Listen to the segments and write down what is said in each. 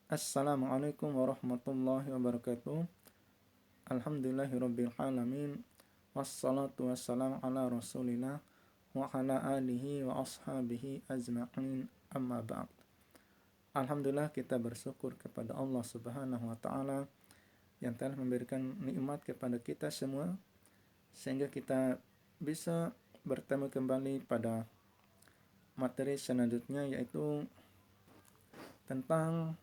Assalamualaikum warahmatullahi wabarakatuh. Alhamdulillahirabbil alamin. Wassalatu wassalamu ala Rasulillah wa ala alihi wa ashabihi ajma'in. Amma ba'd. Alhamdulillah, kita bersyukur kepada Allah Subhanahu wa taala yang telah memberikan nikmat kepada kita semua sehingga kita bisa bertemu kembali pada materi selanjutnya, yaitu tentang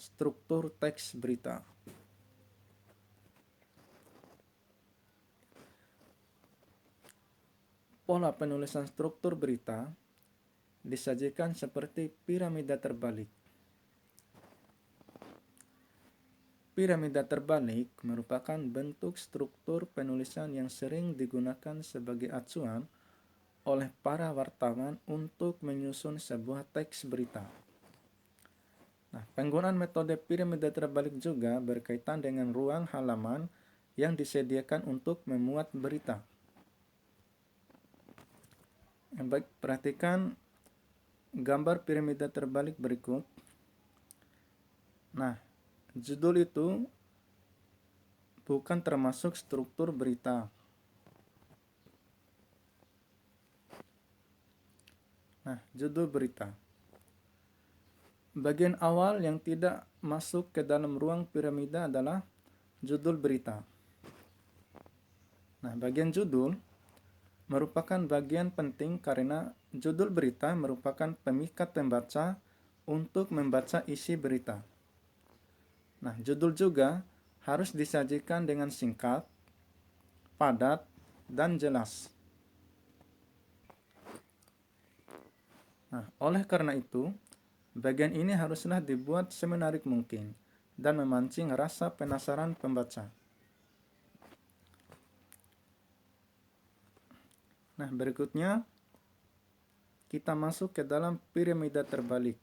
struktur teks berita. Pola penulisan struktur berita disajikan seperti piramida terbalik. Piramida terbalik merupakan bentuk struktur penulisan yang sering digunakan sebagai acuan oleh para wartawan untuk menyusun sebuah teks berita. Nah, penggunaan metode piramida terbalik juga berkaitan dengan ruang halaman yang disediakan untuk memuat berita. Baik, perhatikan gambar piramida terbalik berikut. Nah, judul itu bukan termasuk struktur berita. Nah, judul berita. Bagian awal yang tidak masuk ke dalam ruang piramida adalah judul berita. Nah, bagian judul merupakan bagian penting karena judul berita merupakan pemikat pembaca untuk membaca isi berita. Nah, judul juga harus disajikan dengan singkat, padat, dan jelas. Nah, oleh karena itu, bagian ini haruslah dibuat semenarik mungkin dan memancing rasa penasaran pembaca. Nah, berikutnya kita masuk ke dalam piramida terbalik.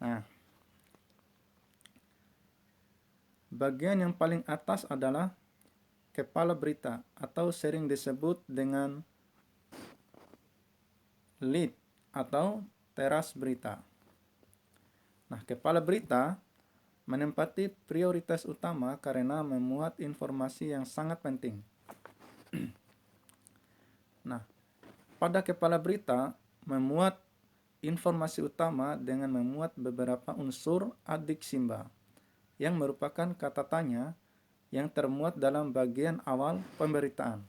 Nah, bagian yang paling atas adalah kepala berita atau sering disebut dengan lead atau teras berita. Nah, kepala berita menempati prioritas utama karena memuat informasi yang sangat penting. Nah, pada kepala berita memuat informasi utama dengan memuat beberapa unsur adik simba yang merupakan kata tanya yang termuat dalam bagian awal pemberitaan.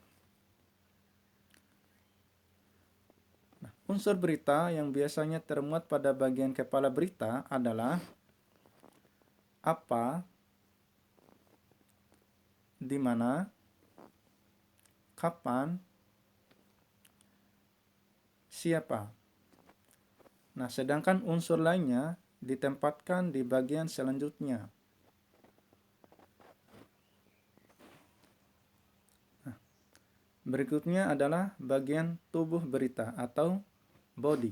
Nah, unsur berita yang biasanya termuat pada bagian kepala berita adalah apa, di mana, kapan, siapa. Nah, sedangkan unsur lainnya ditempatkan di bagian selanjutnya. Nah, berikutnya adalah bagian tubuh berita atau body.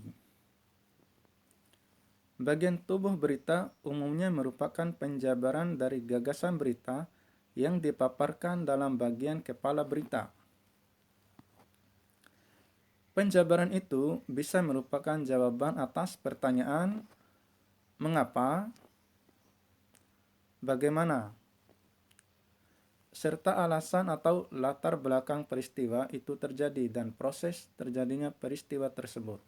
Bagian tubuh berita umumnya merupakan penjabaran dari gagasan berita yang dipaparkan dalam bagian kepala berita. Penjabaran itu bisa merupakan jawaban atas pertanyaan mengapa, bagaimana, serta alasan atau latar belakang peristiwa itu terjadi dan proses terjadinya peristiwa tersebut.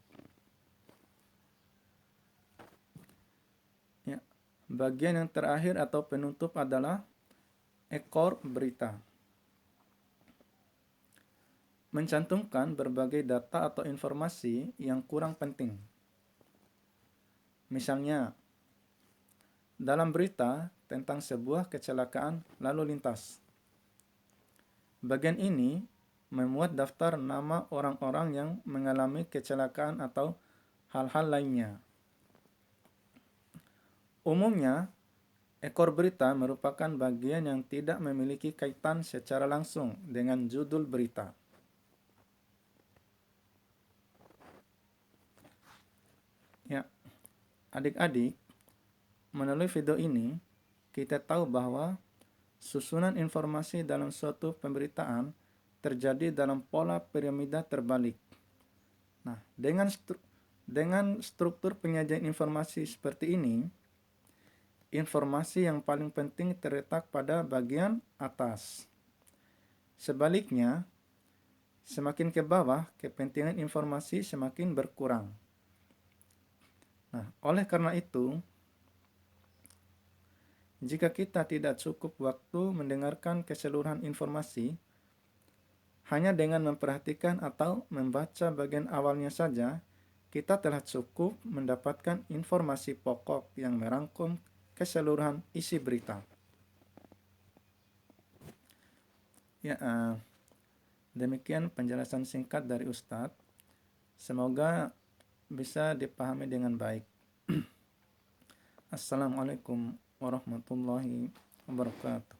Ya, bagian yang terakhir atau penutup adalah ekor berita. Mencantumkan berbagai data atau informasi yang kurang penting. Misalnya, dalam berita tentang sebuah kecelakaan lalu lintas. Bagian ini memuat daftar nama orang-orang yang mengalami kecelakaan atau hal-hal lainnya. Umumnya, ekor berita merupakan bagian yang tidak memiliki kaitan secara langsung dengan judul berita. Ya, adik-adik, melalui video ini kita tahu bahwa susunan informasi dalam suatu pemberitaan terjadi dalam pola piramida terbalik. Nah, dengan struktur penyajian informasi seperti ini, informasi yang paling penting terletak pada bagian atas. Sebaliknya, semakin ke bawah, kepentingan informasi semakin berkurang. Nah, oleh karena itu, jika kita tidak cukup waktu mendengarkan keseluruhan informasi, hanya dengan memperhatikan atau membaca bagian awalnya saja, kita telah cukup mendapatkan informasi pokok yang merangkum keseluruhan isi berita. Ya, demikian penjelasan singkat dari Ustadz. Semoga bisa dipahami dengan baik. Assalamualaikum warahmatullahi wabarakatuh.